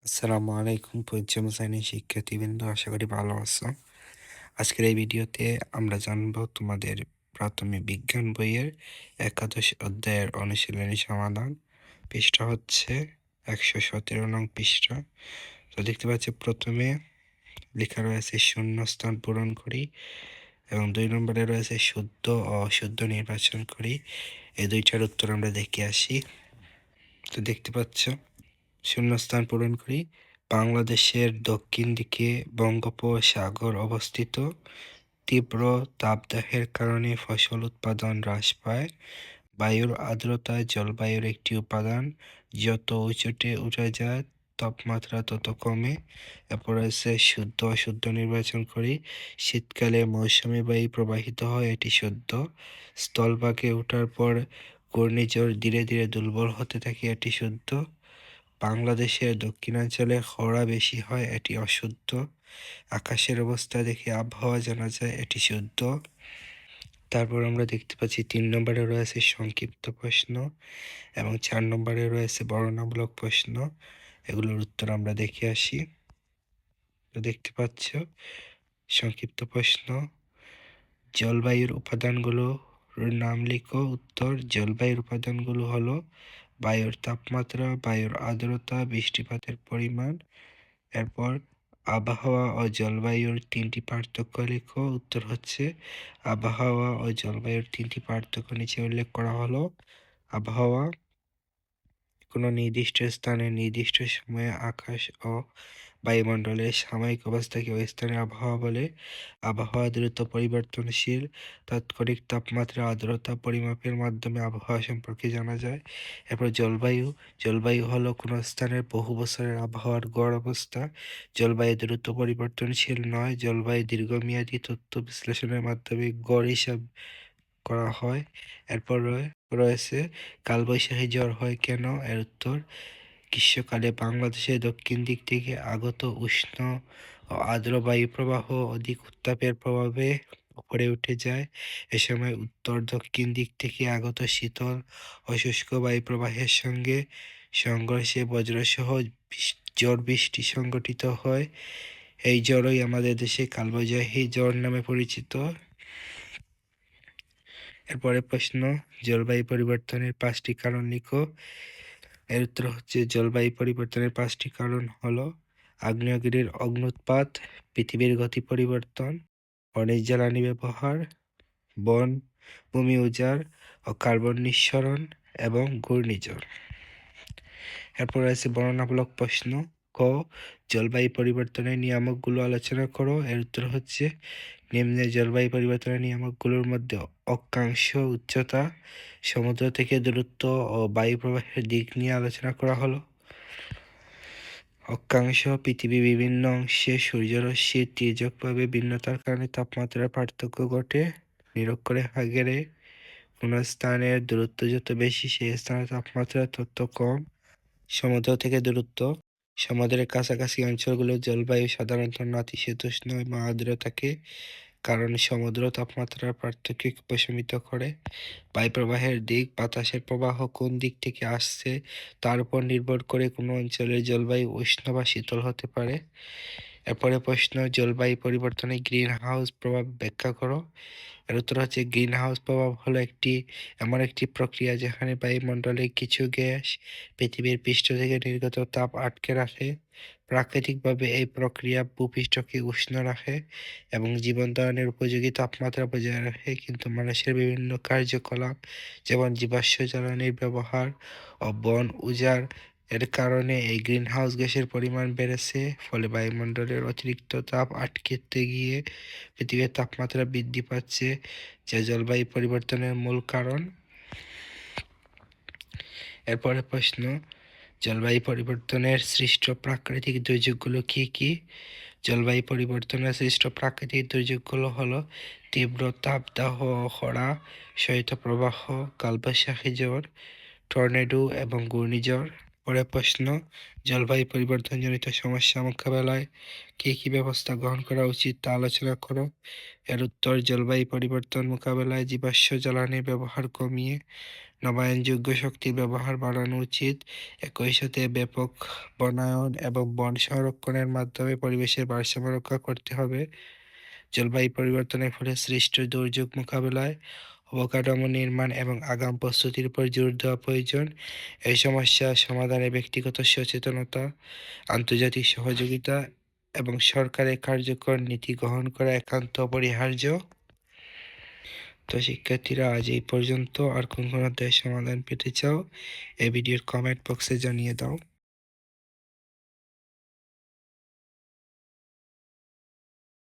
আসসালামু আলাইকুম পঞ্চম শ্রেণীর শিক্ষার্থীবৃন্দ, আশা করি ভালো আছো। আজকের এই ভিডিওতে আমরা জানবো তোমাদের প্রাথমিক বিজ্ঞান বইয়ের একাদশ অধ্যায়ের অনুশীলনী সমাধান। পৃষ্ঠা হচ্ছে 117 নং পৃষ্ঠা। তো দেখতে পাচ্ছি প্রথমে লেখা রয়েছে শূন্যস্থান পূরণ করি এবং 2 নম্বরে রয়েছে শুদ্ধ ও অশুদ্ধ নির্বাচন করি। এই দুইটার উত্তর আমরা দেখে আসি। তো দেখতে পাচ্ছ শূন্যস্থান পূরণ করি। বাংলাদেশের দক্ষিণ দিকে বঙ্গোপসাগর অবস্থিত। তীব্র তাপদাহের কারণে ফসল উৎপাদন হ্রাস পায়। বায়ুর আর্দ্রতা জলবায়ুর একটি উপাদান। যত উঁচুতে উঠে যায় তাপমাত্রা তত কমে। এরপর আছে শুদ্ধ অশুদ্ধ নির্বাচন করি। শীতকালে মৌসুমী বায়ু প্রবাহিত হয়, এটি শুদ্ধ। স্থলভাগে ওঠার পর ঘূর্ণিঝড় ধীরে ধীরে দুর্বল হতে থাকে, এটি শুদ্ধ। বাংলাদেশের দক্ষিণাঞ্চলে খরা বেশি হয়, এটি অশুদ্ধ। আকাশের অবস্থা দেখে আবহাওয়া জানা যায়, এটি শুদ্ধ। তারপর আমরা দেখতে পাচ্ছি 3 নম্বরে রয়েছে সংক্ষিপ্ত প্রশ্ন এবং 4 নম্বরে রয়েছে বর্ণনামূলক প্রশ্ন। এগুলোর উত্তর আমরা দেখে আসি। তো দেখতে পাচ্ছ সংক্ষিপ্ত প্রশ্ন, জলবায়ুর উপাদানগুলোর নাম লিখো। উত্তর, জলবায়ুর উপাদানগুলো হলো বায়ুর তাপমাত্রা, বায়ুর আর্দ্রতা, বৃষ্টিপাতের পরিমাণ। এরপর আবহাওয়া ও জলবায়ুর 3টি পার্থক্য লিখো। উত্তর হচ্ছে আবহাওয়া ও জলবায়ুর 3টি পার্থক্য নিচে উল্লেখ করা হলো। আবহাওয়া কোনো নির্দিষ্ট স্থানে নির্দিষ্ট সময়ে আকাশ ও বায়ুমণ্ডলের সাময়িক অবস্থাকে ওই স্থানের আবহাওয়া বলে। আবহাওয়া দ্রুত পরিবর্তনশীল। তাৎক্ষণিক তাপমাত্রা আর্দ্রতা পরিমাপের মাধ্যমে আবহাওয়া সম্পর্কে জানা যায়। এরপর জলবায়ু, জলবায়ু হলো কোনো স্থানের বহু বছরের আবহাওয়ার গড় অবস্থা। জলবায়ু দ্রুত পরিবর্তনশীল নয়, জলবায়ু দীর্ঘমেয়াদী তথ্য বিশ্লেষণের মাধ্যমে গড় হিসাব করা হয়। এরপর রয়েছে কালবৈশাখী ঝড় হয় কেন? এর উত্তর, গ্রীষ্মকালে বাংলাদেশের দক্ষিণ দিক থেকে আগত উষ্ণ ও আর্দ্র বায়ু প্রবাহ অধিক উত্তাপের প্রভাবে উপরে উঠে যায়। এ সময় উত্তর দক্ষিণ দিক থেকে আগত শীতল ও শুষ্ক বায়ু প্রবাহের সঙ্গে সংঘর্ষে বজ্রসহ ঝড় বৃষ্টি সংঘটিত হয়। এই ঝড়ই আমাদের দেশে কালবৈশাখী ঝড় নামে পরিচিত। এরপরে প্রশ্ন, জলবায়ু পরিবর্তনের 5টি কারণ লিখো। এর উত্তর হচ্ছে জলবায়ু পরিবর্তনের 5টি কারণ হলো আগ্নেয়গিরির অগ্ন্যুৎপাত, পৃথিবীর গতি পরিবর্তন, খনিজ জ্বালানি ব্যবহার, বন ভূমি উজাড় ও কার্বন নিঃসরণ এবং ঘূর্ণিঝড়। এরপর আছে বর্ণনামূলক প্রশ্ন। ক, জলবায়ু পরিবর্তনের নিয়ামকগুলো আলোচনা করো। এর উত্তর হচ্ছে নিম্নে জলবায়ু পরিবর্তনের নিয়ামকগুলোর মধ্যে অক্ষাংশ, উচ্চতা, সমুদ্র থেকে দূরত্ব ও বায়ু প্রবাহের দিক নিয়ে আলোচনা করা হলো। অক্ষাংশ, পৃথিবীর বিভিন্ন অংশে সূর্যরশ্মির তির্যকভাবে ভিন্নতার কারণে তাপমাত্রার পার্থক্য ঘটে। নিরক্ষরেখা ঘেরে কোনো স্থানের দূরত্ব যত বেশি সেই স্থানের তাপমাত্রা তত কম। সমুদ্র থেকে দূরত্ব, সমুদ্রের কাছাকাছি অঞ্চলগুলোর জলবায়ু সাধারণত নাতিশীতোষ্ণ এবং আর্দ্র থাকে, কারণ সমুদ্র তাপমাত্রার পার্থক্যকে প্রশমিত করে। বায়ুপ্রবাহের দিক, বাতাসের প্রবাহ কোন দিক থেকে আসছে তার উপর নির্ভর করে কোনো অঞ্চলের জলবায়ু উষ্ণ বা শীতল হতে পারে। এরপরে প্রশ্ন, জলবায়ু পরিবর্তনে গ্রিন হাউস প্রভাব ব্যাখ্যা করো। এর উত্তর হচ্ছে গ্রিন হাউস প্রভাব হলো এমন একটি প্রক্রিয়া যেখানে বায়ুমণ্ডলে কিছু গ্যাস পৃথিবীর পৃষ্ঠ থেকে নির্গত তাপ আটকে রাখে। প্রাকৃতিকভাবে এই প্রক্রিয়া ভূপৃষ্ঠকে উষ্ণ রাখে এবং জীবন ধারণের উপযোগী তাপমাত্রা বজায় রাখে, কিন্তু মানুষের বিভিন্ন কার্যকলাপ যেমন জীবাশ্ম জ্বালানির ব্যবহার ও বন উজাড় এর কারণে এই গ্রিনহাউস গ্যাসের পরিমাণ বেড়েছে। ফলে বায়ুমণ্ডলের অতিরিক্ত তাপ আটকাতে গিয়ে পৃথিবীর তাপমাত্রা বৃদ্ধি পাচ্ছে, যা জলবায়ু পরিবর্তনের মূল কারণ। এরপরে প্রশ্ন, জলবায়ু পরিবর্তনের সৃষ্ট প্রাকৃতিক দুর্যোগগুলো কি কি? জলবায়ু পরিবর্তনের সৃষ্ট প্রাকৃতিক দুর্যোগগুলো হলো তীব্র তাপদাহ, খরা, শৈত্যপ্রবাহ, কালবৈশাখী ঝড়, টর্নেডো এবং ঘূর্ণিঝড়। পরের প্রশ্ন, জলবায়ু পরিবর্তনজনিত সমস্যা মোকাবেলায় কী কী ব্যবস্থা গ্রহণ করা উচিত তা আলোচনা করো। এর উত্তর, জলবায়ু পরিবর্তন মোকাবেলায় জীবাশ্ম জ্বালানির ব্যবহার কমিয়ে নবায়নযোগ্য শক্তির ব্যবহার বাড়ানো উচিত। একই সাথে ব্যাপক বনায়ন এবং বন সংরক্ষণের মাধ্যমে পরিবেশের ভারসাম্য রক্ষা করতে হবে। জলবায়ু পরিবর্তনের ফলে সৃষ্ট দুর্যোগ মোকাবেলায় অবকাঠামো নির্মাণ এবং আগাম প্রস্তুতির উপর জোর দেওয়া প্রয়োজন। এই সমস্যা সমাধানে ব্যক্তিগত সচেতনতা, আন্তর্জাতিক সহযোগিতা এবং সরকারের কার্যকর নীতি গ্রহণ করা একান্ত অপরিহার্য। তো শিক্ষার্থীরা, আজ এই পর্যন্ত। আর কোন অধ্যায়ের সমাধান পেতে চাও এই ভিডিওর কমেন্ট বক্সে জানিয়ে দাও।